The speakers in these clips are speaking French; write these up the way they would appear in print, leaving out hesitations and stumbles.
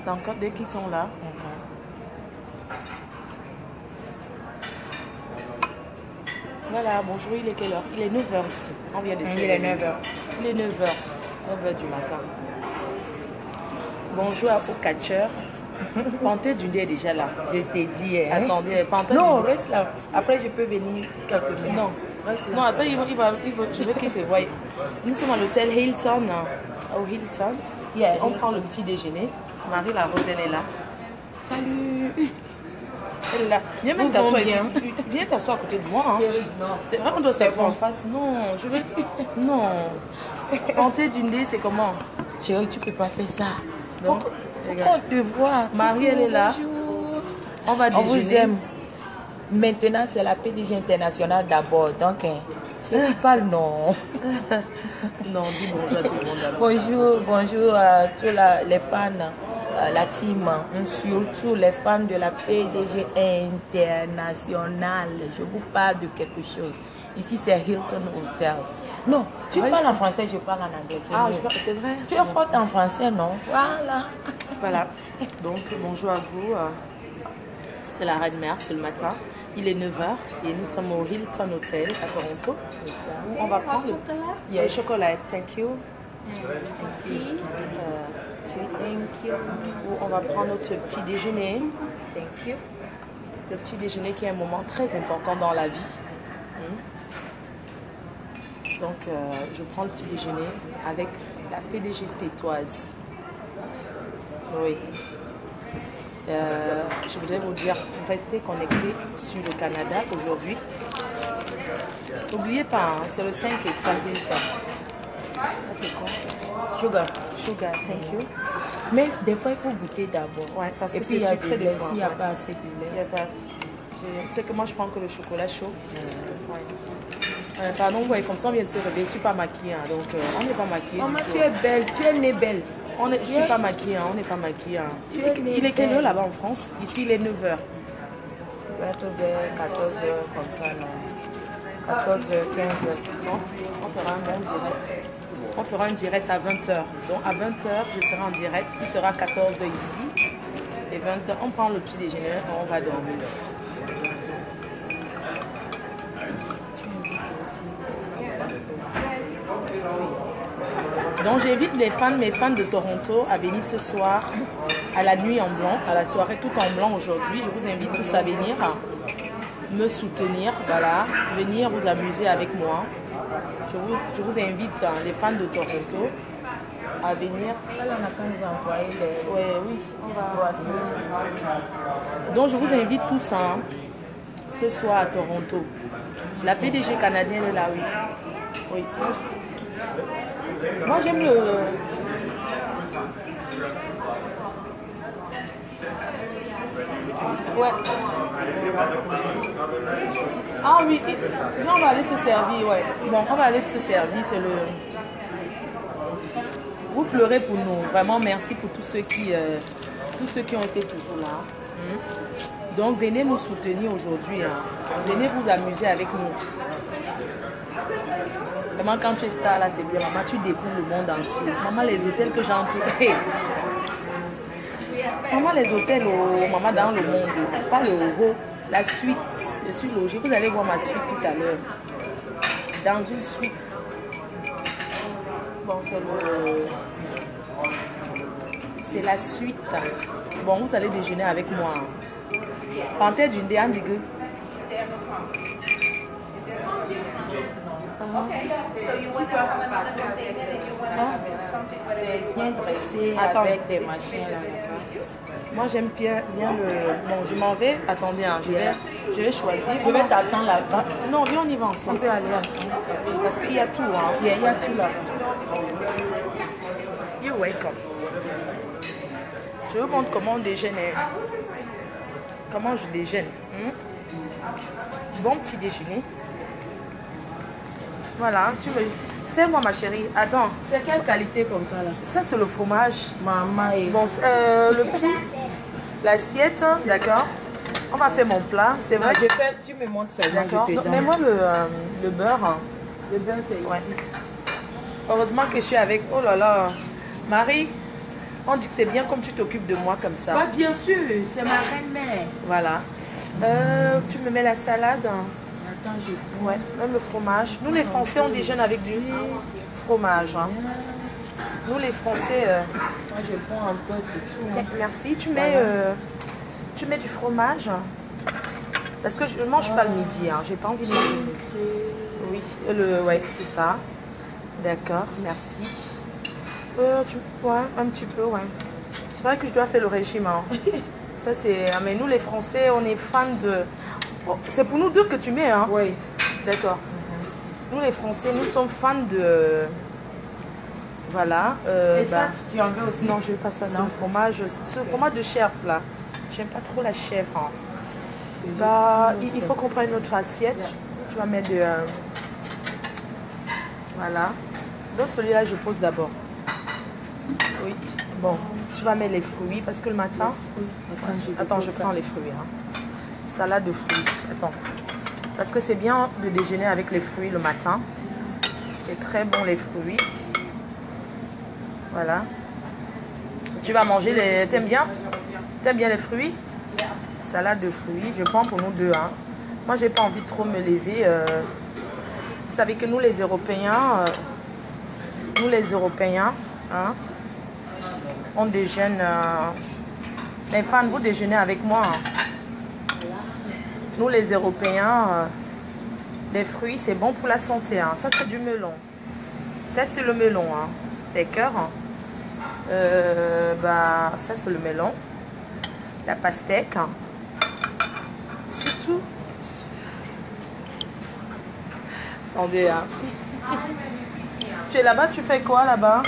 Attends, dès qu'ils sont là. Voilà, bonjour, il est quelle heure? Il est 9h ici. On vient de se Il est 9h. Il est 9h. 9h du matin. Bonjour au catcheur. Panthère du nez est déjà là. Je t'ai dit. Hein? Attendez, Panthère Non, du nez. reste là. Après, je peux venir quelques minutes. Non, reste là. Non, attends, je veux qu'il te voie. Nous sommes à l'hôtel Hilton. Au Hilton. Yeah, on prend le petit déjeuner. Marie la Rose, elle est là. Salut. Elle est là. Viens même t'asseoir ici. Viens t'asseoir à côté de moi. Hein. C'est vrai qu'on doit s'asseoir en face. Non, je veux. Non. Panthère du nez, c'est comment? Chérie, tu peux pas faire ça. Faut qu'on te voit. Marie, elle est là. Bonjour. On va déjeuner. On vous aime. Maintenant, c'est la PDG internationale d'abord. Donc, je ne dis pas le nom. Non, dis bonjour à tout le monde. Bonjour, bonjour à tous les fans, la team, surtout les fans de la PDG internationale. Je vous parle de quelque chose. Ici, c'est Hilton Hotel. Non, tu parles en français, je parle en anglais. C'est vrai. Tu es forte en français, non? Voilà. Voilà. Donc, bonjour à vous. C'est la reine mère, c'est le matin. Il est 9h et nous sommes au Hilton Hotel à Toronto. On va prendre le chocolat. Thank you. Tea. Thank you. On va prendre notre petit déjeuner. Thank you. Le petit déjeuner qui est un moment très important dans la vie. Donc, je prends le petit déjeuner avec la PDG stétoise. Oui. Je voudrais vous dire, restez connectés sur le Canada aujourd'hui. N'oubliez pas, hein, c'est le 5 étoiles Hilton. Ça c'est quoi? Sugar. Sugar, thank you. Mais des fois, il faut goûter d'abord. Ouais, parce et que puis il y a du lait. S'il n'y a pas assez de lait. C'est que moi je prends que le chocolat chaud. Pardon, vous voyez, comme ça on vient de se réveiller. Je ne suis pas maquillée, hein, donc on n'est pas maquillée. Maman, tu es belle, tu es née belle. Je ne suis pas maquillée, hein, on n'est pas maquillée. Hein. Il est quelle heure là-bas en France? Ici il est 9h. Il va être vers 14h comme ça, non? 14h, 15h. Non, on fera un direct. On fera un direct à 20h. Donc à 20h, je serai en direct. Il sera 14h ici. Et 20h, on prend le petit déjeuner, on va dormir. Donc j'invite mes fans de Toronto à venir ce soir à la nuit en blanc, à la soirée tout en blanc aujourd'hui. Je vous invite tous à venir me soutenir, voilà, venir vous amuser avec moi. Je vous invite, les fans de Toronto, à venir. Oui, on va. Donc je vous invite tous ce soir à Toronto. La PDG canadienne est là, oui. Oui. Moi j'aime le... Ouais. Ah oui, non, on va aller se servir, ouais. Bon, on va aller se servir, c'est le... Vous pleurez pour nous, vraiment merci pour tous ceux qui ont été toujours là. Donc venez nous soutenir aujourd'hui, hein. Venez vous amuser avec nous. Vraiment quand tu es star là, c'est bien, maman, tu découvres le monde entier. Maman, les hôtels que j'entoure, hey. Maman, les hôtels, maman, dans le monde, pas le haut, la suite. Je suis logée, vous allez voir ma suite tout à l'heure. Dans une suite. Bon, c'est la suite. Bon, vous allez déjeuner avec moi. Panthère du nez, Andigue. C'est bien dressé. Attends. Avec des machins là. Moi j'aime bien le... Bon, je m'en vais. Attendez, hein, je vais choisir. Je vais t'attendre là-bas. Non, viens, on y va On ensemble. peut aller ensemble. Parce qu'il y a tout. Hein. Il y a tout là. You're welcome. Je vous montre comment on déjeune. Comment je déjeune. Bon petit déjeuner. Voilà, tu veux... C'est moi ma chérie. Attends. C'est quelle qualité comme ça là? Ça c'est le fromage. Maman et... Bon, le petit... L'assiette, d'accord. On va faire mon plat. C'est vrai. Tu me montres seulement, D'accord. je te donne. Mais moi le beurre. Hein. Le beurre c'est ici. Ouais. Heureusement que je suis avec... Oh là là. Marie, On dit que c'est bien comme tu t'occupes de moi comme ça. Bah, bien sûr, c'est ma reine-mère. Voilà. Tu me mets la salade. Attends, je prends. Ouais, même le fromage. Nous les Français, on déjeune avec du fromage. Hein. Nous les Français... Moi, je prends un peu de tout. Hein. Merci. Tu mets du fromage. Parce que je ne mange pas le midi. Hein. J'ai pas envie de manger. Oui, ouais, c'est ça. D'accord, merci. Ouais, un petit peu, ouais. C'est vrai que je dois faire le régime. Hein. Ça, c'est... Mais nous, les Français, on est fans de... Oh, c'est pour nous deux que tu mets, hein? Oui. D'accord. Nous, les Français, nous sommes fans de... Voilà. Et ça, tu en veux aussi? Non, je ne veux pas ça. C'est un fromage... C'est un fromage de chèvre, là. J'aime pas trop la chèvre. Hein. Bah, il faut qu'on prenne notre assiette. Tu vas mettre de... Voilà. Donc, celui-là, je pose d'abord. Oui. Bon, tu vas mettre les fruits parce que le matin... Attends, je prends les fruits. Hein. Salade de fruits. Attends. Parce que c'est bien de déjeuner avec les fruits le matin. C'est très bon les fruits. Voilà. Tu vas manger les... T'aimes bien? T'aimes bien les fruits? Salade de fruits. Je prends pour nous deux. Hein. Moi, j'ai pas envie de trop me lever. Vous savez que nous, les Européens... hein, on déjeune. Les fans, vous déjeunez avec moi. Hein. Nous, les Européens, les fruits, c'est bon pour la santé. Hein. Ça, c'est du melon. Ça, c'est le melon. Hein. D'accord. Bah, ça, c'est le melon. La pastèque. Hein. Surtout. Attendez. Hein. Tu es là-bas, tu fais quoi là-bas?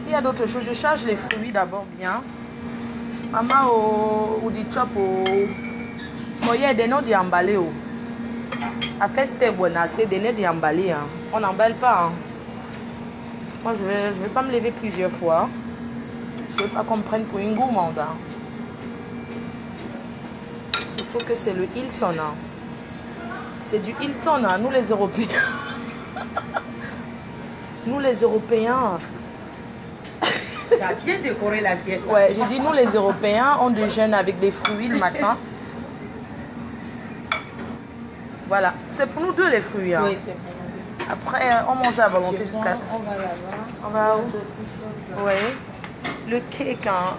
Il y a d'autres choses. Je charge les fruits d'abord bien. Maman ou du chop au... Bon, il y a des noms d'emballés. À faire c'était bon, c'est des noms d'emballés. On n'emballe pas. Hein. Moi, je vais pas me lever plusieurs fois. Je veux pas qu'on me prenne pour une gourmande. Hein. Surtout que c'est le Hilton. Hein. C'est du Hilton, hein. Nous les Européens. Nous les Européens... Tu as bien décoré l'assiette. Ouais, j'ai dit nous les Européens, on déjeune avec des fruits le matin. Voilà, c'est pour nous deux les fruits. Hein. Oui, c'est pour nous deux. Après, on mange à volonté jusqu'à... On va là-bas. On va où? Oui. Le cake. Hein.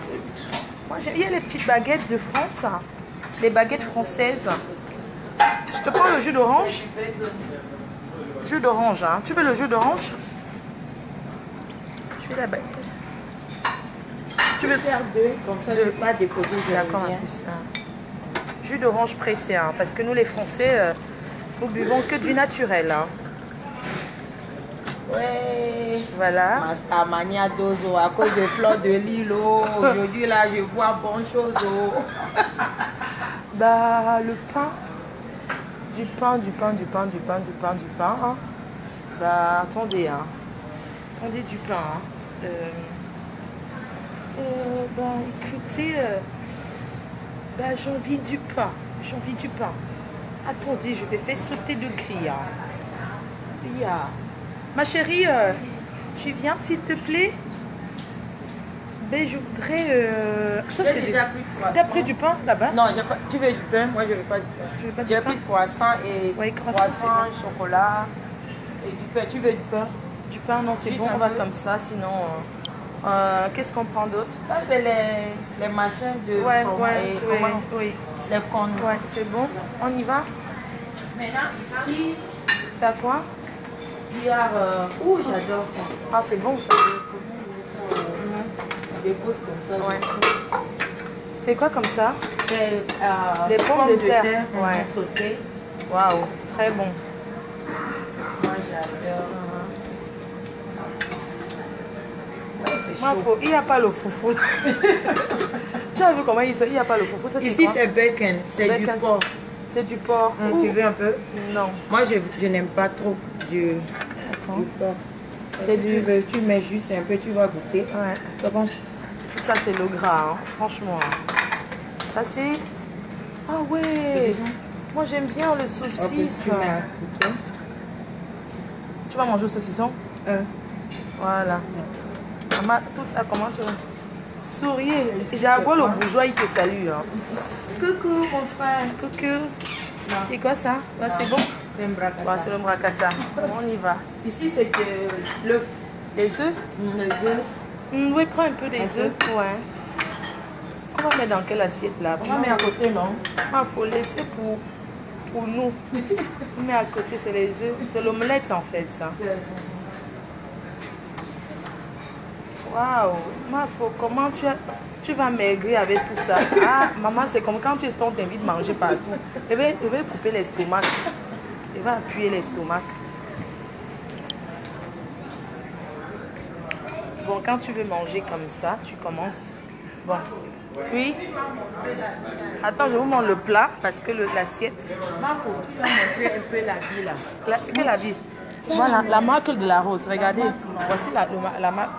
Moi, il y a les petites baguettes de France. Hein. Les baguettes françaises. Je te prends le jus d'orange. Jus d'orange. Hein. Tu veux le jus d'orange? Je fais la baguette. Tu veux faire deux, comme ça je ne vais pas déposer. D'accord, en plus. Jus d'orange pressé, hein, parce que nous les Français, nous buvons que du naturel. Hein. Ouais. Voilà. Mascamania dozo à cause de fleurs de l'île. Aujourd'hui là, je vois bonne chose. Bah le pain. Du pain. Hein. Bah attendez, hein. Attendez du pain. Hein. Bah écoutez, bah j'ai envie du pain. Attendez, je vais faire sauter de grille. Hein. Ma chérie, tu viens s'il te plaît? Ben je voudrais... ça c'est déjà pris de poisson. T'as pris du pain là-bas? Non, pas... tu veux du pain? Moi je veux pas du pain. Tu veux pas du J'ai pain? pris de poisson et ouais, croissant, chocolat et du pain. Tu veux du pain? Du pain, non, c'est bon, on va comme ça, sinon... qu'est-ce qu'on prend d'autre? Ça, c'est les machins de fromage. Oui. Les cônes. Ouais, c'est bon. On y va? Maintenant, ici, t'as quoi? Il y a... j'adore ça. Ah, c'est bon, ça. On dépose comme ça. Ouais. C'est quoi comme ça? C'est les pommes de terre. Ouais. Sautées. Waouh, c'est très bon. Moi, j'adore. Il n'y a pas le foufou. Tu as vu comment il n'y a pas le foufou? Ça, ici, c'est bacon. C'est du porc. C'est du porc. Tu veux un peu? Non. Moi, je n'aime pas trop du porc. C'est tu mets juste un peu, tu vas goûter. Ouais. C'est bon. Ça, c'est le gras, hein. Franchement. Ça, c'est... Ah ouais. Moi, j'aime bien le saucisse. Okay, tu vas manger au saucisson? Voilà. Tout ça, comment je... Souriez. Jaguar le bourgeois, il te salue. Hein. Coucou mon frère. Coucou. C'est quoi ça? C'est bon? C'est un bracata. Ouais, c'est le bracata. On y va. Ici, c'est l'œuf. Les œufs? Les œufs. Oui, prends un peu des œufs. Ouais. On va mettre dans quelle assiette là? On va mettre à côté, non? Il faut laisser pour nous. On met à côté, c'est les œufs. C'est l'omelette en fait. Ça. Waouh! Comment tu vas maigrir avec tout ça? Ah, maman, c'est comme quand tu es on t'invite à manger partout. Je vais couper l'estomac. Je vais appuyer l'estomac. Bon, quand tu veux manger comme ça, tu commences. Bon. Puis, attends, je vous montre le plat parce que l'assiette. Marco, tu vas montrer un peu la vie là. Quelle la vie? Voilà, la marque de la rose. Regardez. Voici la marque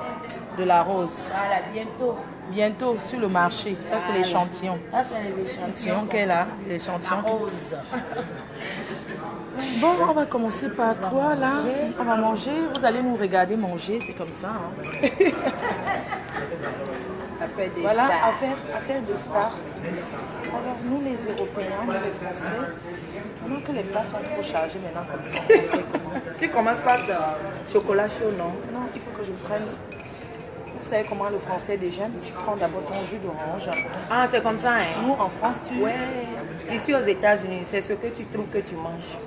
de la rose. Voilà, bientôt. Bientôt sur le marché. Ça, c'est l'échantillon. Ça, c'est l'échantillon qu'elle a. L'échantillon. La rose. Bon, on va commencer par quoi là? On va manger. Vous allez nous regarder manger. C'est comme ça. Hein. Voilà, affaire de stars. Alors, nous les Européens, nous les Français, pendant que les plats sont trop chargés maintenant comme ça, on fait comment? Tu commences par le chocolat chaud, non? Non, il faut que je prenne. Vous savez comment le Français déjeune? Tu prends d'abord ton jus d'orange. Ah, c'est comme ça, hein? Nous, en France, tu... Ouais. Ici, aux États-Unis, c'est ce que tu trouves que tu manges.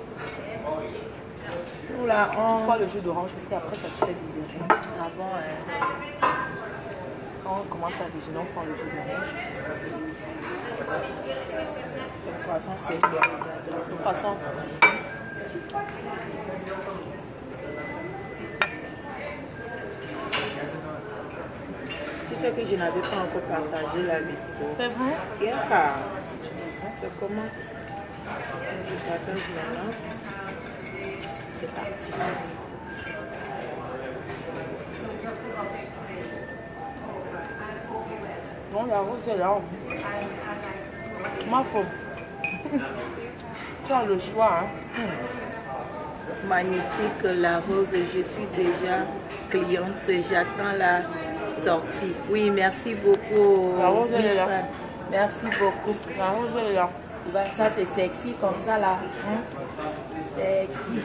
Nous, là, tu prends le jus d'orange parce qu'après, ça te fait libérer. Ah bon, hein? On commence à déjeuner, on prend le jus d'orange. Le croissant, c'est bien déjà. Le croissant. Tu sais que je n'avais pas encore partagé la vidéo. C'est vrai? Yeah. C'est comment? Je partage maintenant. C'est parti. Non, la rose est là. Ma faute. Tu as le choix. Hein? Magnifique la rose, je suis déjà cliente, j'attends la sortie. Oui, merci beaucoup. La rose est là. Merci beaucoup. La rose est là. Ça c'est sexy comme ça là. Sexy.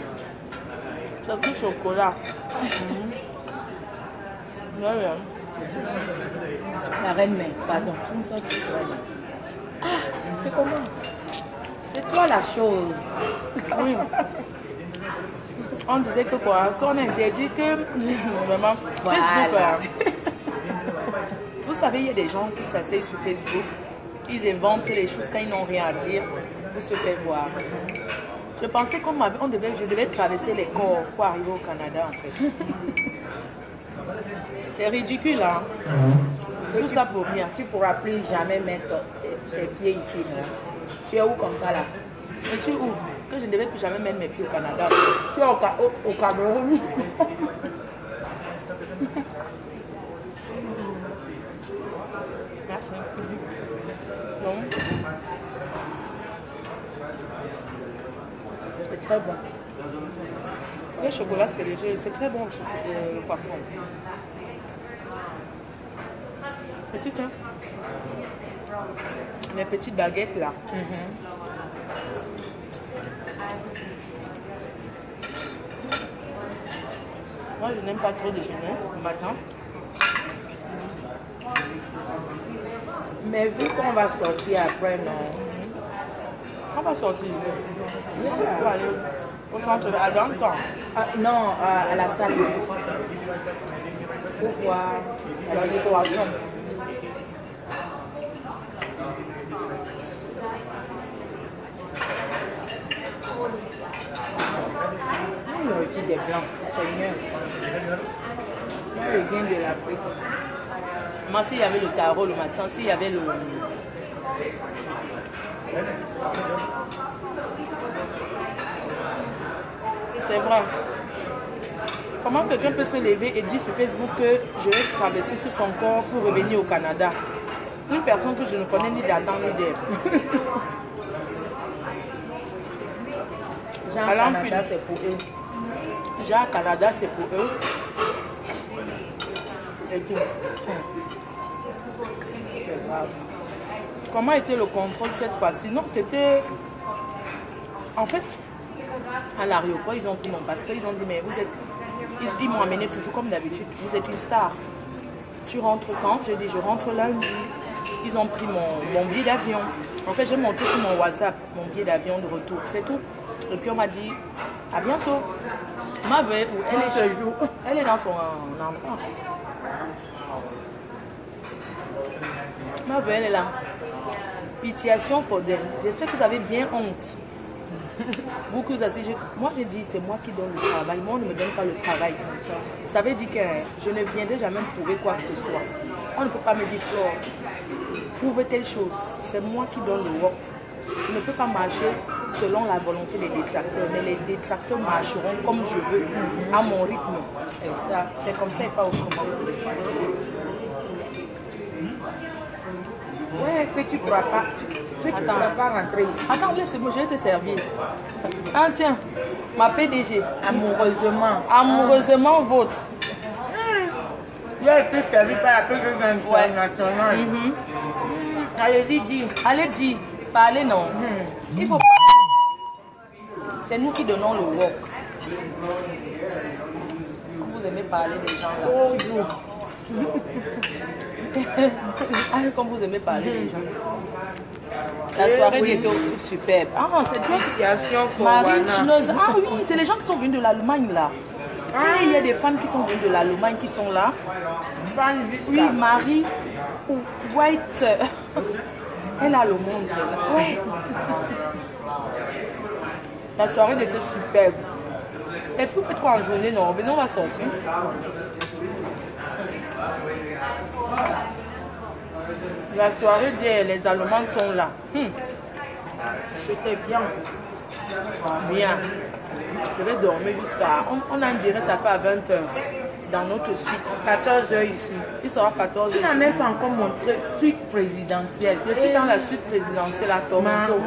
Ça c'est chocolat. Voilà. La reine mère, pardon. Tu me sens sur toi. Ah, c'est comment? C'est toi la chose. Oui. On disait que quoi? Qu'on interdit que vraiment voilà. Facebook. Vous savez, il y a des gens qui s'asseyent sur Facebook. Ils inventent les choses quand ils n'ont rien à dire pour se faire voir. Je pensais que je devais traverser les corps pour arriver au Canada en fait. C'est ridicule, hein? Tout ça pour rien. Tu ne pourras plus jamais mettre tes pieds ici. Non? Tu es où comme ça là? Je suis où? Que je ne devais plus jamais mettre mes pieds au Canada. Tu es au Cameroun. Merci. Donc, c'est très bon. Le chocolat, c'est léger. C'est très bon le poisson. C'est ça? Les petites baguettes là. Moi, je n'aime pas trop déjeuner le matin. Mais vu qu'on va sortir après, non? On va sortir. On va aller au centre à Downtown. Non, à la salle. Pour voir la décoration. La nourriture des blancs, c'est mieux. Moi, je viens de l'Afrique. Moi, s'il y avait le tarot le matin, s'il y avait le... C'est vrai. Comment quelqu'un peut se lever et dire sur Facebook que je vais traverser sur son corps pour revenir au Canada? Une personne que je ne connais ni d'Adam ni d'Ève. Jean Canada, c'est pour eux. Jean Canada, c'est pour eux. et tout. C'est grave. Comment était le contrôle cette fois-ci? Non, c'était... En fait, à l'aéroport, ils ont pris mon passeport. Ils ont dit, mais vous êtes... Ils m'ont amené toujours comme d'habitude. Vous êtes une star. Tu rentres quand? J'ai dit, je rentre lundi. Ils ont pris mon billet d'avion. En fait, j'ai monté sur mon WhatsApp mon billet d'avion de retour. C'est tout. Et puis on m'a dit, à bientôt. Ma veuille, elle est dans son endroit. Ma veuille, elle est là. Pitiation for them. J'espère que vous avez bien honte. Beaucoup d'assez. Moi, j'ai dit, c'est moi qui donne le travail. Moi, on ne me donne pas le travail. Ça veut dire que je ne viendrai jamais prouver quoi que ce soit. On ne peut pas me dire, Flore, prouve telle chose. C'est moi qui donne le work. Je ne peux pas marcher selon la volonté des détracteurs, mais les détracteurs marcheront comme je veux, à mon rythme. Et ça, c'est comme ça et pas autrement. Ouais, que tu ne pourras pas. Tu ne pourras pas rentrer ici. Attends, laisse-moi, je vais te servir. Ah tiens, ma PDG. Amoureusement. Amoureusement vôtre. Il a été servi par la PDG internationale. Allez, dis. Allez, dis. Parlez, non. Il faut parler. C'est nous qui donnons le work. Vous aimez parler des gens là. Oh, Comme vous aimez parler des gens. La soirée était superbe. Ah, c'est toi. Marie Chinoise. Ah oui, c'est les gens qui sont venus de l'Allemagne là. Ah, il y a des fans qui sont venus de l'Allemagne qui sont là. Oui, Marie White. Elle a le monde. Ouais. La soirée était superbe. Et vous faites quoi en journée? Non, venez, on va sortir. La soirée dit les Allemands sont là. c'était bien. Bien. Je vais dormir jusqu'à... On a un direct à faire à 20h dans notre suite. 14h ici. Il sera 14h. Tu n'as même pas encore montré suite présidentielle. Je suis dans la suite présidentielle à Toronto.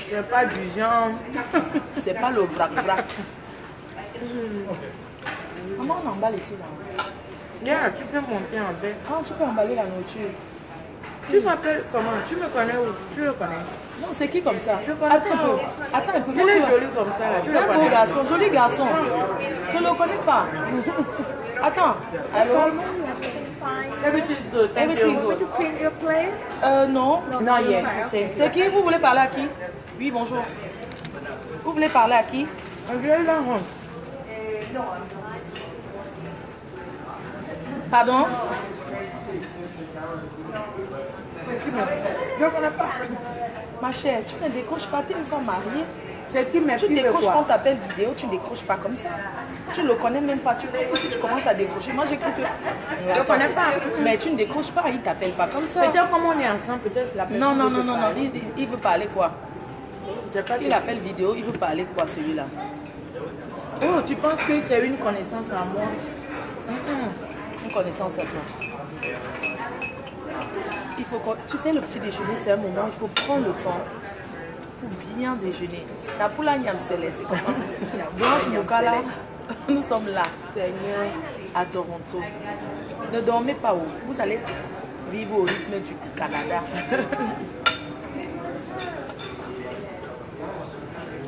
Je n'ai pas du genre. C'est pas le brac-brac. Comment on emballe ici là? Yeah, tu peux monter en bas. Ah, tu peux emballer la nourriture. Tu m'appelles comment? Tu me connais où? Tu le connais? Non, c'est qui comme ça? Je connais Attends un peu. Attends un peu. Il est joli comme ça là. C'est un beau garçon, joli garçon. Je ne le connais pas. Attends. Allô? Everything's good. Everything good. Would you clean your plate? Non. Non, yes. C'est qui? Vous voulez parler à qui? Oui, bonjour. Vous voulez parler à qui? Pardon? Je ne connais pas. Ma chère, tu ne décroches pas, tu es une femme mariée. C'est qui mes Tu filles de décroches quand quoi? on t'appelle vidéo, tu ne décroches pas comme ça. Tu ne le connais même pas. Tu penses que si tu commences à décrocher, moi j'ai cru que... Je ne connais pas. Mais tu ne décroches pas, il ne t'appelle pas comme ça. Peut-être comme on est ensemble, peut-être c'est la personne. Non. Il veut parler quoi? Je sais pas si- Il appelle vidéo, il veut parler quoi celui-là? Oh, tu penses que c'est une connaissance à moi? Une connaissance à toi. Il faut que... Tu sais, le petit déjeuner, c'est un moment, il faut prendre le temps pour bien déjeuner. La poule à Nyamsele, c'est comment? Blanche Mokala, nous sommes là, Seigneur. à Toronto. Ne dormez pas où? Vous allez vivre au rythme du Canada.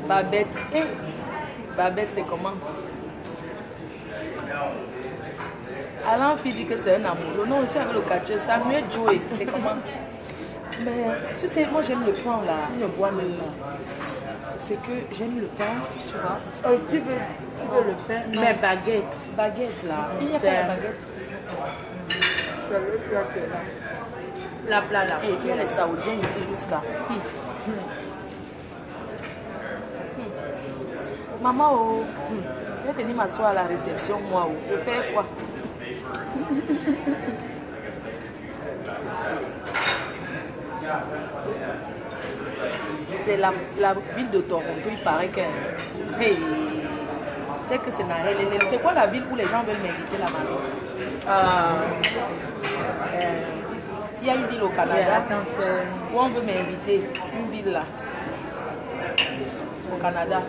Babette. Babette, c'est comment? Alain Fi dit que c'est un amoureux. Non, je suis avec le catcheur. Samuel Joey, c'est comment? Mais tu sais, moi j'aime le pain là. Tu ne bois même pas. C'est que j'aime le pain, tu vois. Oh, tu veux le pain? Non. Mais baguette. Baguette là. Il n'y a pas C'est- de baguette. C'est le plat que là. La plat là. Et il y a les saoudiens ici juste là. Maman, oh, je vais venir m'asseoir à la réception, moi. Oh. Je fais quoi? C'est la ville de Toronto, il paraît que... Hey, c'est que c'est Nahel. C'est quoi la ville où les gens veulent m'inviter là-bas? Il y a une ville au Canada où on veut m'inviter. Une ville là. Au Canada.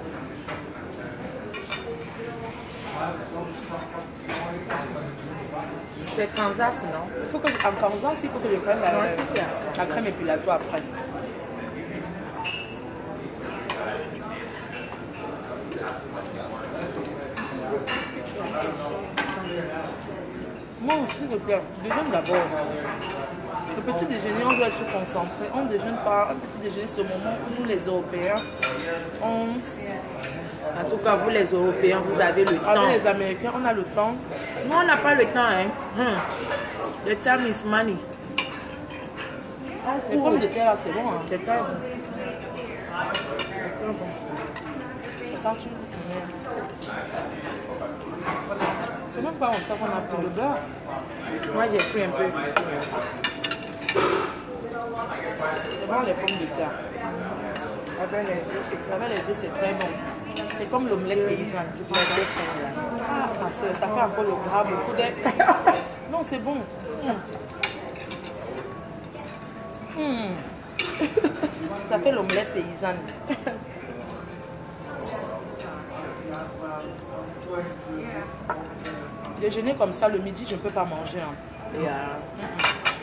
C'est Kansas, non? Il faut que, en Kansas, il faut que je prenne la crème épilatoire après. Moi aussi, le père, déjeune d'abord. Le petit déjeuner, on doit être concentré. On ne déjeune pas. Un petit déjeuner, c'est au moment où nous, les Européens, on... En tout cas, vous les Européens, vous avez le temps. Avec les Américains, on a le temps. Nous, on n'a pas le temps, hein. The time is money. Les pommes de terre, là, c'est bon. Hein. C'est très bon. Attends, c'est même pas comme ça qu'on a pris le beurre. Moi, j'ai pris un peu. C'est bon, les pommes de terre. Avec les œufs, C'est très bon. C'est comme l'omelette paysanne. Ah, ça fait encore le gras, beaucoup d'air. Non, c'est bon. Ça fait l'omelette paysanne. Déjeuner comme ça le midi, je ne peux pas manger. Hein. Et,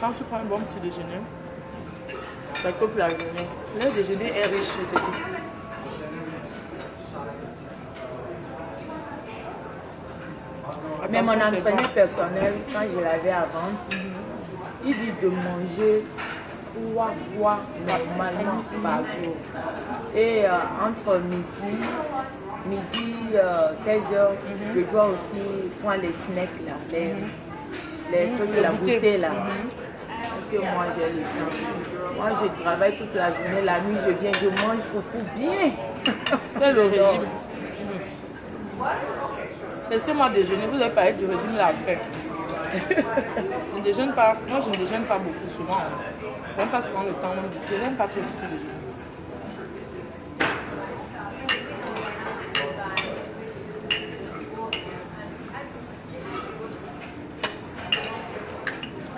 quand tu prends un bon petit déjeuner, ça coupe la journée. Le déjeuner est riche, je te dis. Mais mon entraîneur personnel, quand je l'avais avant, il dit de manger 3 fois normalement par jour. Et entre midi 16h, je dois aussi prendre les snacks là, les trucs de la bouteille là. Parce que moi j'ai le temps. Moi je travaille toute la journée, la nuit je viens, je mange foufou bien. C'est le régime. Laissez-moi déjeuner, vous allez parler du régime là après. Je ne déjeune pas, moi je ne déjeune pas beaucoup souvent. Je n'aime pas souvent le temps, je n'aime pas trop le petit déjeuner.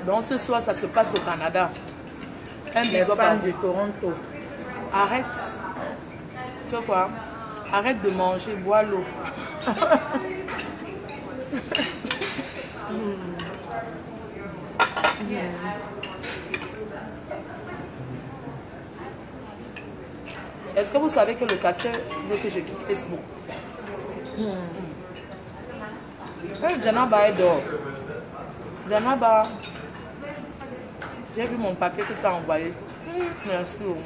Donc ce soir, ça se passe au Canada. Les fans de Toronto. Arrête. Tu vois quoi? Arrête de manger, bois l'eau. Est-ce que vous savez que le catcher veut que je quitte Facebook? Janaba est dehors. Janaba, j'ai vu mon paquet que tu as envoyé. Merci au monde.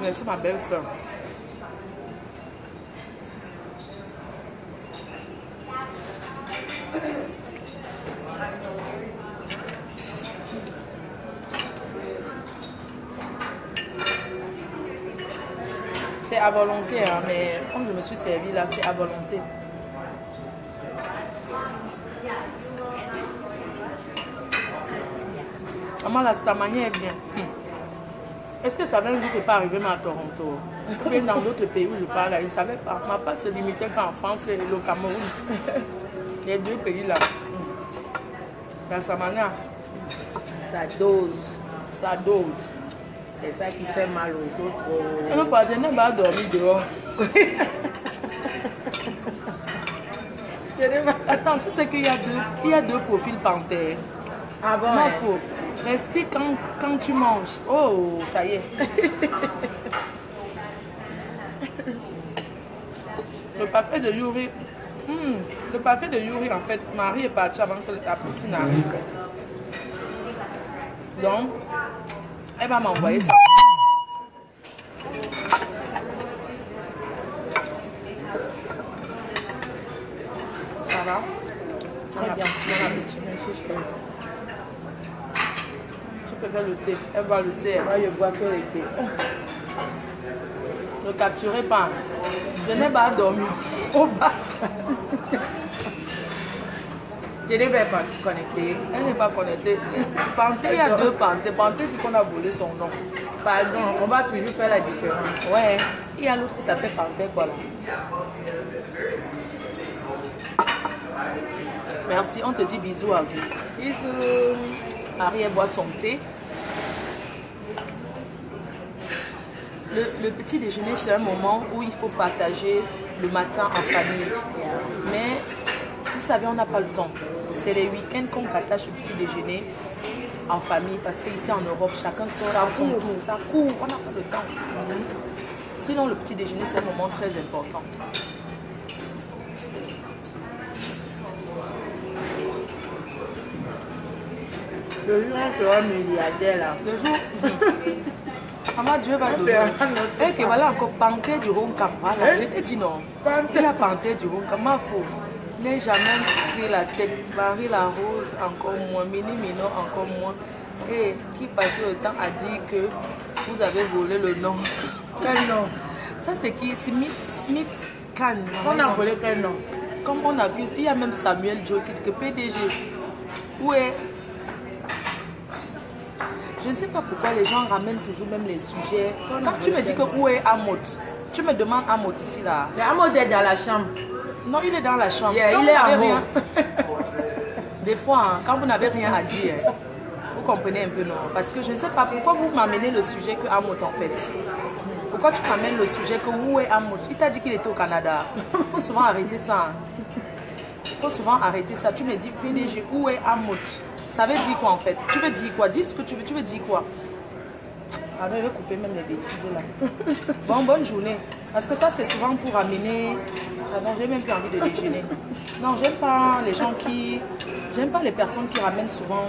Merci ma belle soeur. C'est à volonté, hein, mais comme je me suis servi là, c'est à volonté. Maman, la stamanie est bien. Est-ce que ça vient dire que pas arriver à Toronto? Ou bien dans d'autres pays où je parle, ils ne savaient pas. Ma part se limitait qu'en France et le Cameroun. Les deux pays là. La stamania. Ça dose. Ça dose. C'est ça qui fait mal aux autres. Mon partenaire va dormir dehors. Attends, tu sais qu'il y a deux profils panthères. Ah bon? Non, faux. Respire quand tu manges. Oh, ça y est. Le paquet de Yuri. Le paquet de Yuri, en fait, Marie est partie avant que la piscine arrive. Donc, elle va m'envoyer ça. Ça va? Très bien. Bon appétit, merci chérie. Tu préfères le thé? Elle boit le thé. Moi, je bois que le thé. Ne capturez pas. Je n'ai pas dormi au bas. Je ne vais pas connecter. Elle n'est pas connectée. Panthé, il y a deux Panthé. Panthé dit qu'on a volé son nom. Pardon, on va toujours faire la différence. Ouais. Il y a l'autre qui s'appelle Panthé, voilà. Merci, on te dit bisous à vous. Bisous. Marie, elle boit son thé. le petit déjeuner, c'est un moment où il faut partager le matin en famille. Mais, vous savez, on n'a pas le temps. C'est les week-ends qu'on partage le petit déjeuner en famille. Parce qu'ici en Europe, chacun sort à son tour. Ça court, on n'a pas le temps. Sinon, le petit déjeuner, c'est un moment très important. Le jour, on sera milliardaire là. Le jour. Maman, Dieu va donner. Et que voilà encore panthère du Ronca. Voilà, je t'ai dit non. Et la panthère du Ronca, ma faux. N'ai jamais pris la tête. Marie la Rose, encore moins. Mini Mino, encore moins. Et qui passait le temps à dire que vous avez volé le nom. Quel nom? Ça, c'est qui? Smith Khan. On a volé quel nom? Comme on accuse, il y a même Samuel Joe qui dit que PDG. Où est. Je ne sais pas pourquoi les gens ramènent toujours même les sujets. Quand tu me dis que où est Amot, tu me demandes Amot ici là. Mais Amot est dans la chambre. Non, il est dans la chambre. Yeah, il est en haut. Des fois, hein, quand vous n'avez rien à dire, vous comprenez un peu non. Parce que je ne sais pas pourquoi vous m'amenez le sujet que Amot en fait. Pourquoi tu m'amènes le sujet que où est Amot? Il t'a dit qu'il était au Canada. Il faut souvent arrêter ça. Il faut souvent arrêter ça. Tu me dis PDG, où est Amot? Ça veut dire quoi en fait? Tu veux dire quoi? Dis ce que tu veux. Tu veux dire quoi? Ah non, je vais couper même les bêtises là. Bon, bonne journée. Parce que ça, c'est souvent pour amener... Ah non, j'ai même plus envie de déjeuner. Non, j'aime pas les gens qui... J'aime pas les personnes qui ramènent souvent...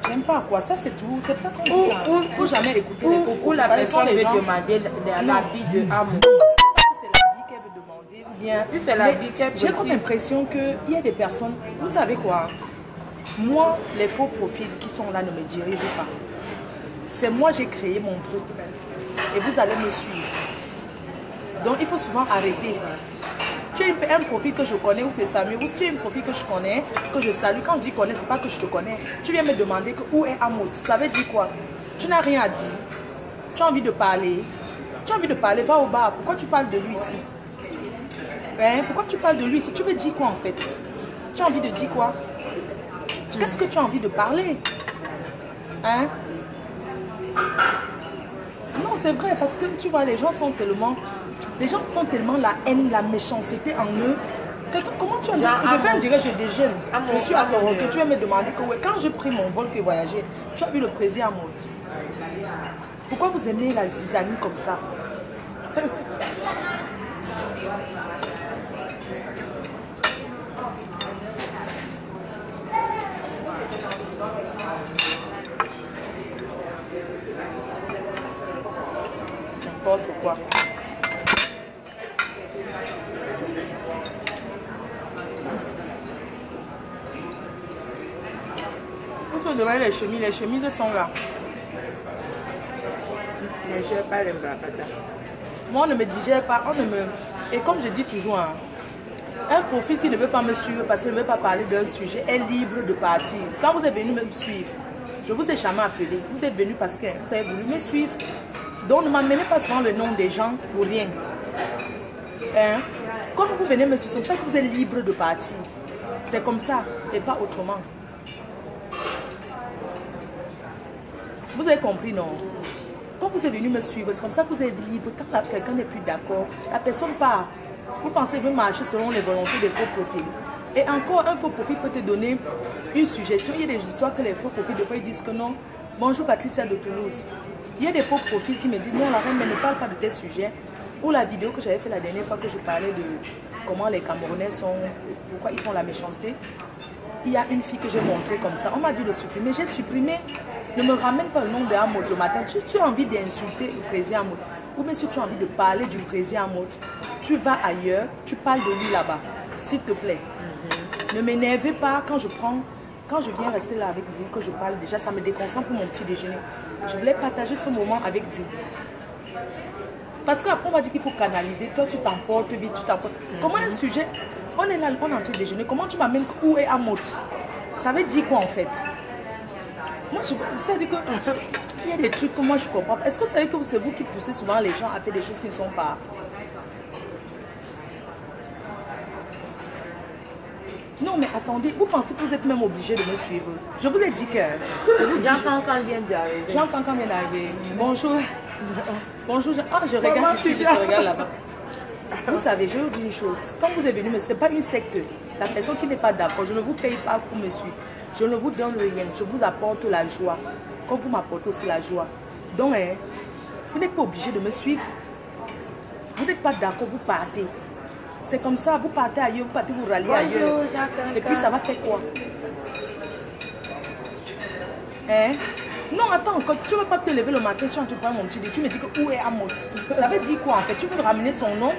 J'aime pas quoi. Ça, c'est tout. C'est ça qu'on dit là. Faut jamais écouter les faux. Ou la personne veut demander l'habit de Amot. C'est l'habit qu'elle veut demander. Ou bien... c'est l'habit qu'elle J'ai comme l'impression qu'il y a des personnes... Vous savez quoi? Moi, les faux profils qui sont là ne me dirigent pas. C'est moi, j'ai créé mon truc. Et vous allez me suivre. Donc, il faut souvent arrêter. Tu as un profil que je connais, ou c'est Samuel, ou tu as un profil que je connais, que je salue. Quand je dis connais, c'est pas que je te connais. Tu viens me demander que, où est Amot. Ça veut dire quoi? Tu n'as rien à dire. Tu as envie de parler. Tu as envie de parler, va au bar. Pourquoi tu parles de lui ici? Hein? Pourquoi tu parles de lui ici? Tu veux dire quoi en fait? Tu as envie de dire quoi? Qu'est-ce que tu as envie de parler? Hein? Non, c'est vrai, parce que tu vois, les gens sont tellement... Les gens ont tellement la haine, la méchanceté en eux. Que, comment tu as dit? Je viens dire, je déjeune. Je suis à Toronto. Tu vas me demander que quand j'ai pris mon vol que voyager, tu as vu le président Amot. Pourquoi vous aimez la zizanie comme ça? N'importe quoi. Vous te demandez les chemises sont là. Mais je n'ai pas les bracata. Moi, on ne me digère pas, on ne me... Et comme je dis toujours, hein, un profil qui ne veut pas me suivre parce qu'il ne veut pas parler d'un sujet est libre de partir. Quand vous êtes venu me suivre, je ne vous ai jamais appelé. Vous êtes venu parce que vous avez voulu me suivre. Donc ne m'amenez pas souvent le nom des gens pour rien. Hein? Comme vous venez me suivre, c'est ça que vous êtes libre de partir. C'est comme ça et pas autrement. Vous avez compris, non? Quand vous êtes venu me suivre, c'est comme ça que vous êtes libre. Quand quelqu'un n'est plus d'accord, la personne part. Vous pensez que vous marchez selon les volontés des faux profils. Et encore, un faux profil peut te donner une suggestion. Il y a des histoires que les faux profils, des fois, ils disent que non. Bonjour Patricia de Toulouse. Il y a des faux profils qui me disent non, la reine, mais ne parle pas de tes sujets. Pour la vidéo que j'avais fait la dernière fois que je parlais de comment les Camerounais sont, pourquoi ils font la méchanceté, il y a une fille que j'ai montrée comme ça. On m'a dit de supprimer. J'ai supprimé. Ne me ramène pas le nom de Amot le matin. Tu as envie d'insulter le président Amot. Ou bien si tu as envie de parler du président Amot, tu vas ailleurs, tu parles de lui là-bas. S'il te plaît. Ne m'énervez pas quand je viens rester là avec vous, que je parle déjà, ça me déconcentre pour mon petit déjeuner. Je voulais partager ce moment avec vous. Parce qu'après, on va dire qu'il faut canaliser. Toi, tu t'emportes vite, tu t'emportes. Comment un sujet, on est là, on est en train de déjeuner, comment tu m'amènes où est Amot? Ça veut dire quoi en fait? Moi, ça dit que il y a des trucs que moi je comprends. Est-ce que vous savez que c'est vous qui poussez souvent les gens à faire des choses qui ne sont pas? Non, mais attendez, vous pensez que vous êtes même obligé de me suivre? Je vous ai dit que... Jean Cancan vient d'arriver. Jean Cancan vient d'arriver. Bonjour. Bonjour, je regarde ici, je te regarde là-bas. Vous savez, je vais vous dire une chose. Quand vous êtes venu, ce n'est pas une secte. La personne qui n'est pas d'accord, je ne vous paye pas pour me suivre. Je ne vous donne rien. Je vous apporte la joie. Comme vous m'apportez aussi la joie. Donc, vous n'êtes pas obligé de me suivre. Vous n'êtes pas d'accord, vous partez. C'est comme ça, vous partez ailleurs, vous partez vous rallier ailleurs. Et puis ça va faire quoi? Non, attends, quand tu ne veux pas te lever le matin, si on te prend mon petit dé, tu me dis que où est Amot? Ça veut dire quoi en fait? Tu peux ramener son nom?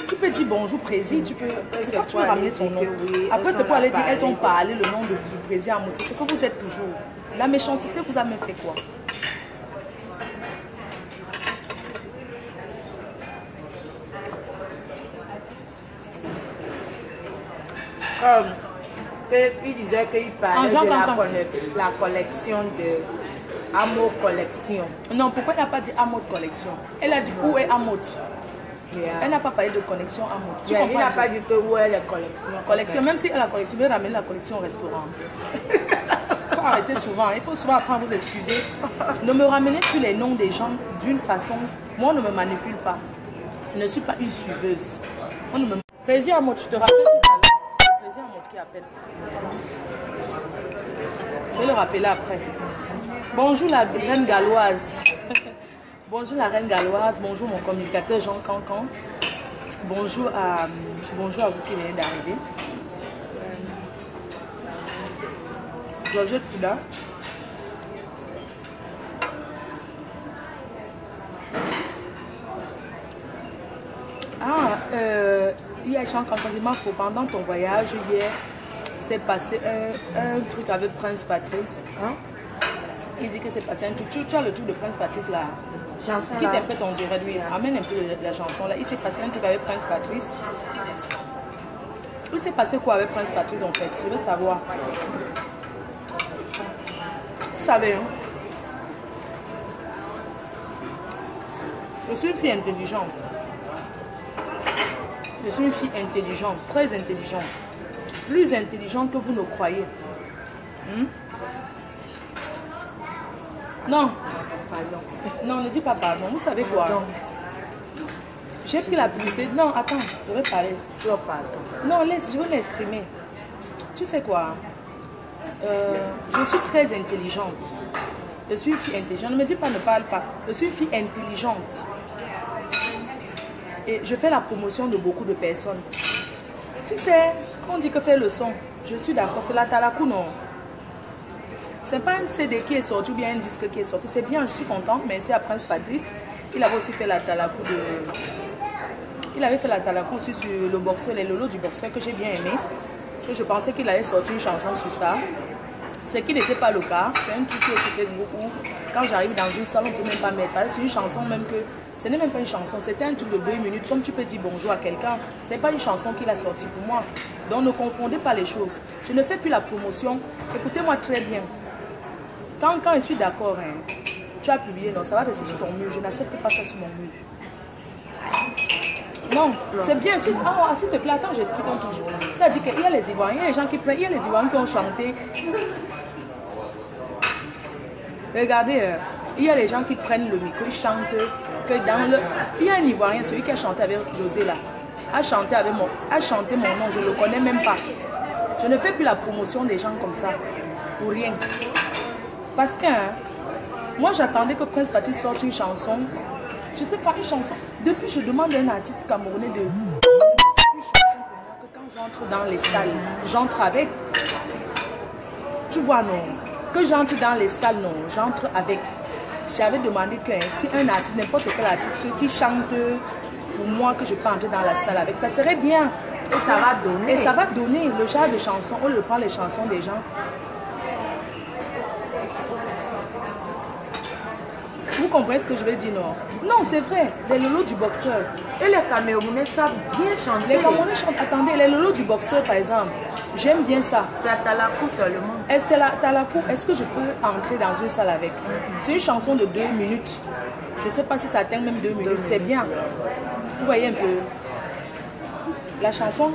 Tu peux dire bonjour président, tu peux. Pourquoi tu veux ramener son nom? Après, c'est pour aller dire elles ont parlé le nom du président Amot. C'est que vous êtes toujours. La méchanceté vous a même fait quoi? Il disait qu'il parlait de la collection de Amo Collection. Non, pourquoi elle n'a pas dit Amo Collection? Elle a dit où est Amot? Elle n'a pas parlé de connexion Amot. Il n'a pas dit que où est la collection. Collection, même si elle a la collection, il veut ramener la collection au restaurant. Il faut arrêter souvent, il faut souvent apprendre à vous excuser. Ne me ramenez plus les noms des gens d'une façon. Moi, on ne me manipule pas. Je ne suis pas une suiveuse. Président Amot, je te rappelle tout à l'heure. Qui appelle. Je vais le rappeler après. Bonjour la reine galloise. Bonjour la reine galloise. Bonjour mon communicateur Jean Cancan. Bonjour à vous qui venez d'arriver. Georgette Fouda. Il y a Jean Cancan qui m'a fait pendant ton voyage hier. C'est passé un truc avec Prince Patrice. Hein? Il dit que c'est passé un truc. Tu as le truc de Prince Patrice là. Chanson qui t'interprète en direct, lui. Amène un peu la chanson là. Il s'est passé un truc avec Prince Patrice. Il s'est passé quoi avec Prince Patrice en fait? Je veux savoir. Vous savez, hein? Je suis une fille intelligente. Je suis une fille intelligente, très intelligente. Plus intelligente que vous ne croyez. Non. Pardon. Non, ne dis pas pardon. Vous savez quoi? J'ai pris la publicité. Non, attends, je vais parler. Non, laisse, je vais m'exprimer. Tu sais quoi? Je suis très intelligente. Je suis une fille intelligente. Ne me dis pas ne parle pas. Je suis une fille intelligente. Et je fais la promotion de beaucoup de personnes. Tu sais, quand on dit que faire le son, je suis d'accord, c'est la Talakou, non? C'est pas un CD qui est sorti ou bien un disque qui est sorti. C'est bien, je suis contente. Merci à Prince Patrice. Il avait aussi fait la Talakou de... Il avait fait la Talakou aussi sur le boxeur, les lolos du boxeur que j'ai bien aimé. Que je pensais qu'il allait sortir une chanson sur ça. Ce qui n'était pas le cas. C'est un truc qui est sur Facebook où quand j'arrive dans une salle, on ne peut même pas mettre. C'est une chanson même que... Ce n'est même pas une chanson, c'était un truc de 2 minutes. Comme tu peux dire bonjour à quelqu'un, ce n'est pas une chanson qu'il a sortie pour moi. Donc ne confondez pas les choses. Je ne fais plus la promotion. Écoutez-moi très bien. Quand je suis d'accord, hein, tu as publié, non, ça va rester sur ton mur. Je n'accepte pas ça sur mon mur. Non, c'est bien. S'il te plaît, attends, j'explique un toujours. Ça dit qu'il y a les Ivoiriens, il y a les gens qui prennent, il y a les Ivoiriens qui ont chanté. Regardez, il y a les gens qui prennent le micro, ils chantent. Que dans le... Il y a un Ivoirien, celui qui a chanté avec José là, a chanté mon nom, je ne le connais même pas. Je ne fais plus la promotion des gens comme ça, pour rien. Parce que moi j'attendais que Prince Patrice sorte une chanson. Je ne sais pas, une chanson. Depuis je demande à un artiste camerounais de... Une chanson pour moi que quand j'entre dans les salles, j'entre avec. Tu vois non? Que j'entre dans les salles, non, j'entre avec. J'avais demandé que si un artiste, n'importe quel artiste qui chante pour moi, que je peux entrer dans la salle avec, ça serait bien. Et ça va donner. Et ça va donner le genre de chansons. On le prend les chansons des gens. Vous comprenez ce que je veux dire, non? Non, c'est vrai. Les lolos du boxeur. Et les Camerounais savent bien chanter. Les Camerounais chantent. Attendez, les lolos du boxeur, par exemple. J'aime bien ça. C'est la Talakou seulement. C'est la Talakou. Est-ce que je peux entrer dans une salle avec? C'est une chanson de 2 minutes. Je ne sais pas si ça atteint même 2 minutes. C'est bien. Vous voyez un peu. La chanson.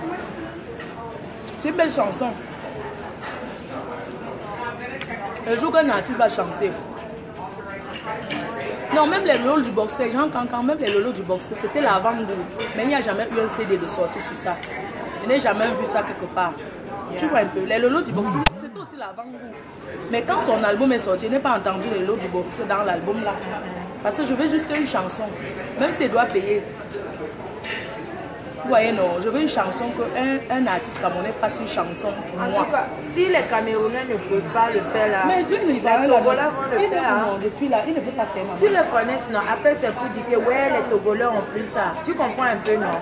C'est une belle chanson. Le jour qu'un artiste va chanter. Non, même les lolos du boxeur, quand même les lolos du boxeur, c'était l'avant-goût. Mais il n'y a jamais eu un CD de sortie sur ça. Je n'ai jamais vu ça quelque part. Tu vois un peu, les lolos du boxeur, c'était aussi l'avant-goût. Mais quand son album est sorti, je n'ai pas entendu les lolos du boxeur dans l'album là. Parce que je veux juste une chanson, même s'il doit payer. Vous voyez, non, je veux une chanson, qu'un artiste camerounais fasse une chanson pour moi. En tout cas, si les Camerounais ne peuvent pas le faire là, mais lui, il va les Togolais vont le faire. Non, depuis là, il ne peut pas faire. Tu le connais, non? Après, c'est pour dire que ouais, les Togolais ont plus ça. Tu comprends un peu, non?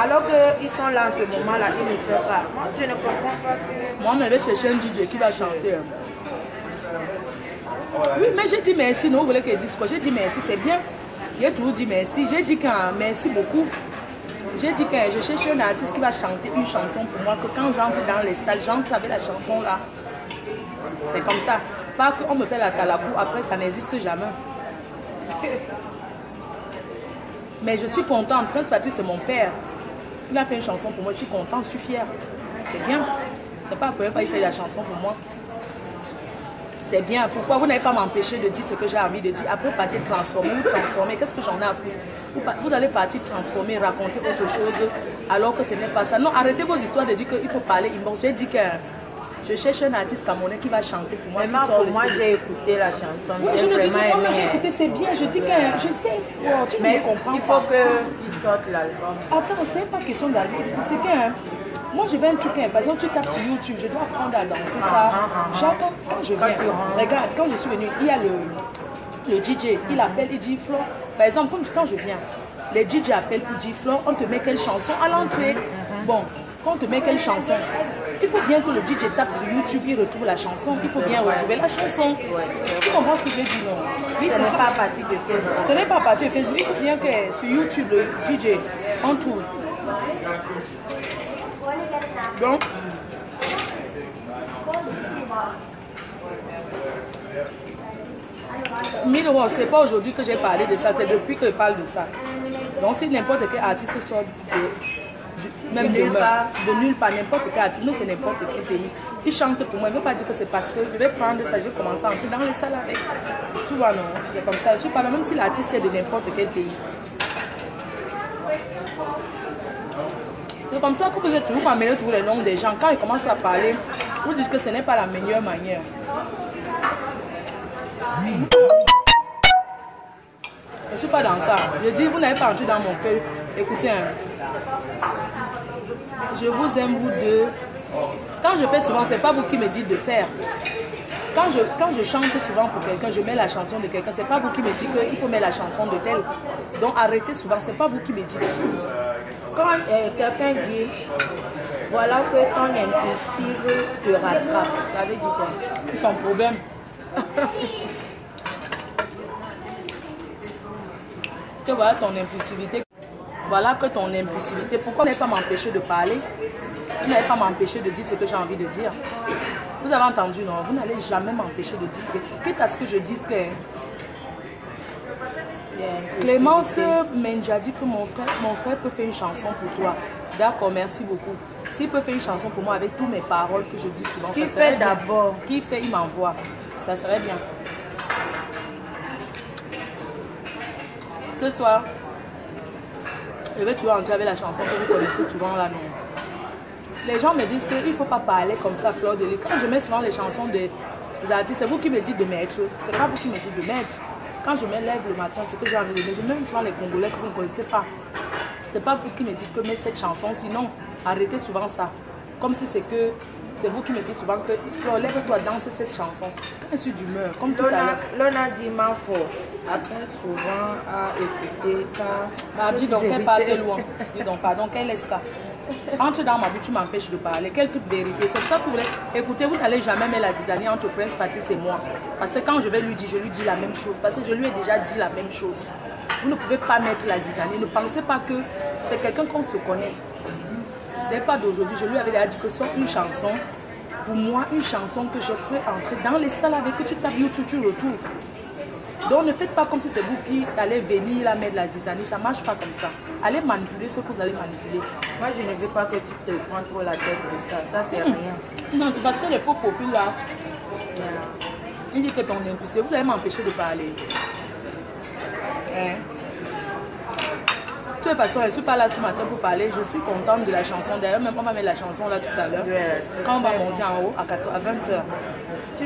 Alors qu'ils sont là en ce moment-là, ils ne font pas. Moi, je ne comprends pas. Moi, je vais chercher un DJ qui va chanter. Oui, mais j'ai dit merci, non, vous voulez qu'il dise quoi? J'ai dit merci, c'est bien. J'ai toujours dit merci. J'ai dit merci beaucoup. J'ai dit que je cherche un artiste qui va chanter une chanson pour moi, que quand j'entre dans les salles, j'entre avec la chanson là. C'est comme ça. Pas qu'on me fait la talakou, après ça n'existe jamais. Mais je suis contente. Prince Patrice, c'est mon père. Il a fait une chanson pour moi, je suis contente, je suis fière. C'est bien. C'est pas la première fois qu'il fait la chanson pour moi. C'est bien. Pourquoi vous n'avez pas m'empêché de dire ce que j'ai envie de dire? Après, partir transformer, qu'est-ce que j'en ai à foutre? Vous allez partir transformer, raconter autre chose, alors que ce n'est pas ça. Non, arrêtez vos histoires de dire qu'il faut parler inbox. J'ai dit que je cherche un artiste camerounais qui va chanter pour moi. Moi, j'ai écouté la chanson. Oui, je le dis souvent, moi j'ai écouté, c'est bien. Je dis que je sais, wow, tu ne comprends pas. Il faut qu'il sorte l'album. Attends, c'est pas question d'album. C'est que moi je vais un truc, par exemple, tu tapes sur YouTube, je dois apprendre à danser ça. Genre, quand je viens, regarde, quand je suis venue, il y a le DJ, il appelle, il dit Flo. Par exemple, quand je viens, les DJ appellent pour dire Flo, on te met quelle chanson à l'entrée. Bon, quand on te met quelle chanson, il faut bien que le DJ tape sur YouTube, il retrouve la chanson, il faut bien retrouver la chanson. Tu comprends ce que je veux dire, non? Oui, ce n'est pas à partir de Facebook. Ce n'est pas à partir de Facebook, il faut bien que sur YouTube, le DJ, on trouve. Donc, c'est pas aujourd'hui que j'ai parlé de ça, c'est depuis que je parle de ça. Donc si n'importe quel artiste sort même de nulle part, n'importe quel artiste, mais c'est n'importe quel pays, il chante pour moi, il ne veut pas dire que c'est parce que je vais prendre ça, je vais commencer à entrer dans les salles avec. Tu vois, non, c'est comme ça. Je suis pas là, même si l'artiste est de n'importe quel pays. C'est comme ça que vous êtes toujours amener toujours les noms des gens. Quand ils commencent à parler, vous dites que ce n'est pas la meilleure manière. Je ne suis pas dans ça. Je dis, vous n'avez pas entré dans mon cœur. Écoutez, je vous aime, vous deux. Quand je fais souvent, ce n'est pas vous qui me dites de faire. Quand je chante souvent pour quelqu'un, je mets la chanson de quelqu'un. Ce n'est pas vous qui me dites qu'il faut mettre la chanson de tel. Donc arrêtez souvent, ce n'est pas vous qui me dites. Quand quelqu'un dit, voilà que ton impulsive te rattrape, ça veut dire quoi? C'est son problème. Que voilà ton impulsivité. Voilà que ton impulsivité. Pourquoi vous n'avez pas m'empêcher de parler? Vous n'avez pas m'empêcher de dire ce que j'ai envie de dire. Vous avez entendu, non? Vous n'allez jamais m'empêcher de dire ce que... Quitte à ce que je dise que... Clémence Menja dit que mon frère peut faire une chanson pour toi. D'accord, merci beaucoup. S'il peut faire une chanson pour moi avec toutes mes paroles que je dis souvent, qui fait d'abord? Qui fait, il m'envoie. Ça serait bien. Ce soir, je vais toujours entrer avec la chanson que vous connaissez souvent là, non? Les gens me disent qu'il ne faut pas parler comme ça, fleur de lys. Quand je mets souvent les chansons des artistes, c'est vous qui me dites de mettre. C'est pas vous qui me dites de mettre. Quand je me lève le matin, c'est que j'ai envie de mettre. Je mets souvent les Congolais que vous ne connaissez pas. C'est pas vous qui me dites que mettre cette chanson, sinon arrêtez souvent ça. Comme si c'est que c'est vous qui me dites souvent que lève-toi, danse cette chanson. Quand je suis d'humeur, comme tout à l'heure. Lona dit Manfo. Après souvent à écouter ta. Dis donc qu'elle parle de loin. Dis donc pardon, qu'elle laisse ça. Entre dans ma vie, tu m'empêches de parler. Quelle toute vérité. C'est ça que vous voulez. Écoutez, vous n'allez jamais mettre la zizanie entre Prince Patrice et moi. Parce que quand je vais lui dire, je lui dis la même chose. Parce que je lui ai déjà dit la même chose. Vous ne pouvez pas mettre la zizanie. Ne pensez pas que c'est quelqu'un qu'on se connaît. C'est pas d'aujourd'hui. Je lui avais déjà dit que sort une chanson. Pour moi, une chanson que je peux entrer dans les salles avec, que tu tapes YouTube, tu retrouves. Donc ne faites pas comme si c'est vous qui allez venir là mettre la zizanie. Ça ne marche pas comme ça. Allez manipuler ce que vous allez manipuler. Moi, je ne veux pas que tu te prends trop la tête de ça. Ça, c'est rien. Non, c'est parce que les faux profils là, il dit que ton impulsé, vous allez m'empêcher de parler. Hein? De toute façon, je ne suis pas là ce matin pour parler. Je suis contente de la chanson. D'ailleurs, même on va mettre la chanson là tout à l'heure. Ouais, quand on va monter en haut à 20h.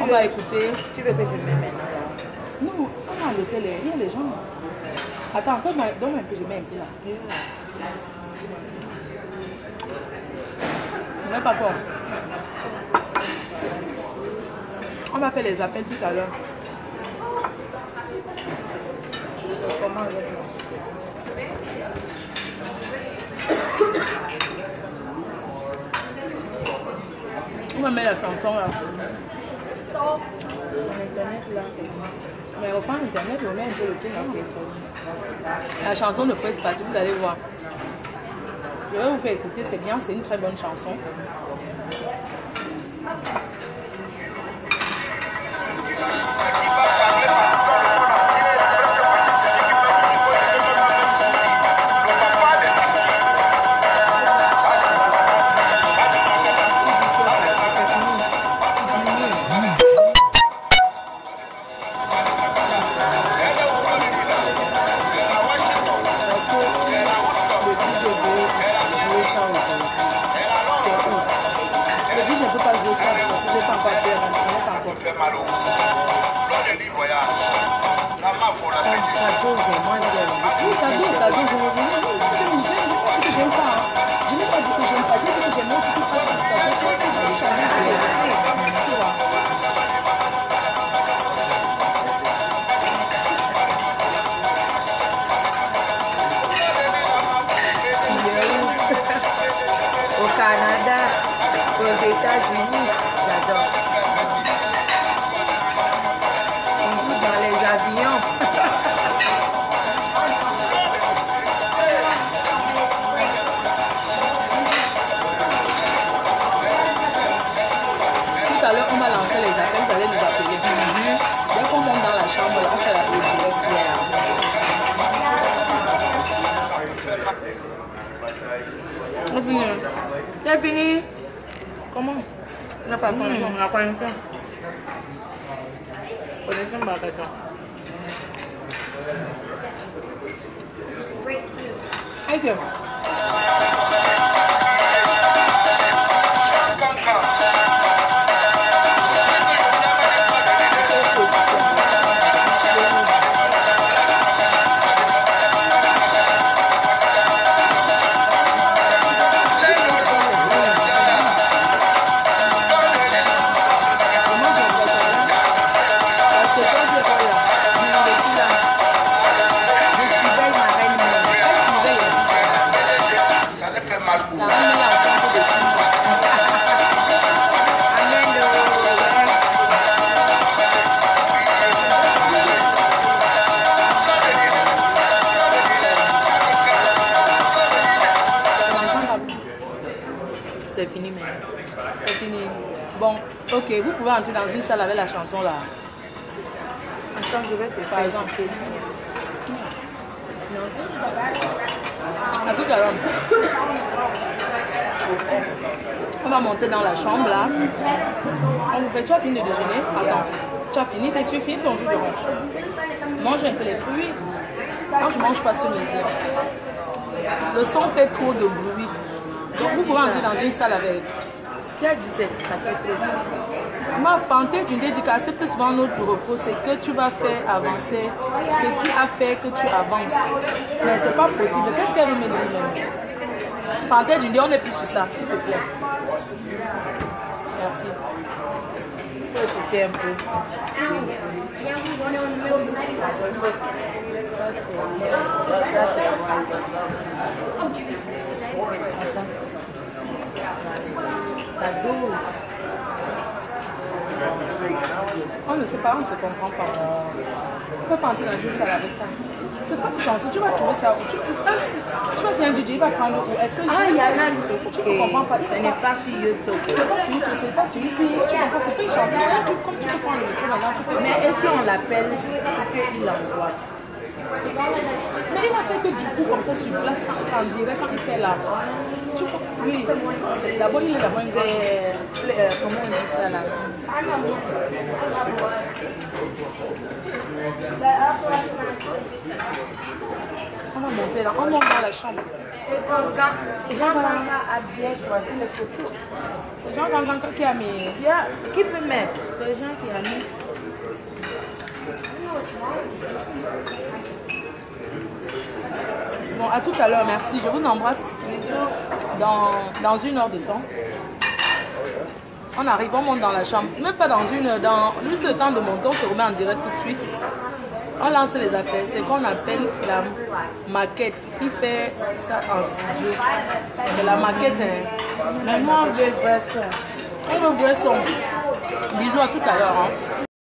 On va écouter. Tu veux que je me mette maintenant là? Non, on va enlever il y a les gens. Attends, donne-moi un peu, je mets un peu là. Ne mets pas fort. On va faire les appels tout à l'heure. Comment on va mettre la chanson là. Internet là, c'est bon. Mais on prend internet, on met un peu le truc là. La chanson ne pèse pas, vous allez voir. Je vais vous faire écouter, c'est bien, c'est une très bonne chanson. C'est fini. Comment? Non, pas encore. On va prendre un peu. On est sur ma tête. Thank you. C'est fini maintenant. C'est fini. Bon, ok, vous pouvez entrer dans une salle avec la chanson là. Attends, je vais te Par faire exemple. Non. À tout à l'heure. On va monter dans la chambre là. On vous fait, tu as fini de déjeuner? Attends. Tu as fini, t'es fini ton jus d'orange. Mange un peu les fruits. Moi je mange pas ce midi. Le son fait trop de bruit. Donc vous pouvez entrer dans une salle avec. Qui a dit ça fait trop? Ma fantaisie d'une dédicace, plus souvent notre repos, c'est que tu vas faire avancer ce qui a fait que tu avances. Mais c'est pas possible. Qu'est-ce qu'elle veut me dire même? Fantaisie d'une on n'est plus sur ça, s'il te plaît. Merci. Il faut écouter un peu. Ça douce. On ne sait pas, on ne se comprend pas. On ne peut pas entrer dans une salle avec ça. C'est pas une chanson, tu vas trouver ça où tu vas dire un DJ, il va prendre où? Est-ce que il y en a tu ne comprends pas? Ce n'est pas sur YouTube. C'est pas sur YouTube, c'est pas sur YouTube. Tu comprends, c'est pas une chanson, c'est un truc comme tu peux prendre le micro maintenant, tu peux. Mais et si on l'appelle pour qu'il l'envoie? Mais il a fait que du coup, comme ça, sur place, en direct, quand il fait là. Tu vois, oui. D'abord, il est là-bas. Comment on dit ça là? On va monter là, on monte dans la chambre. Jean Ganga a bien choisi les photos. C'est Jean Ganga qui a mis. Qui peut mettre? C'est Jean qui a mis. Bon, à tout à l'heure, merci. Je vous embrasse. Bisous. Dans 1 heure de temps. On arrive, on monte dans la chambre. Même pas dans une heure, juste le temps de monter, on se remet en direct tout de suite. On lance les affaires. C'est qu'on appelle la maquette. Il fait ça en studio. C'est la maquette. Hein. Mais moi, on veut voir ça. On veut voir son. Bisous à tout à l'heure. Hein.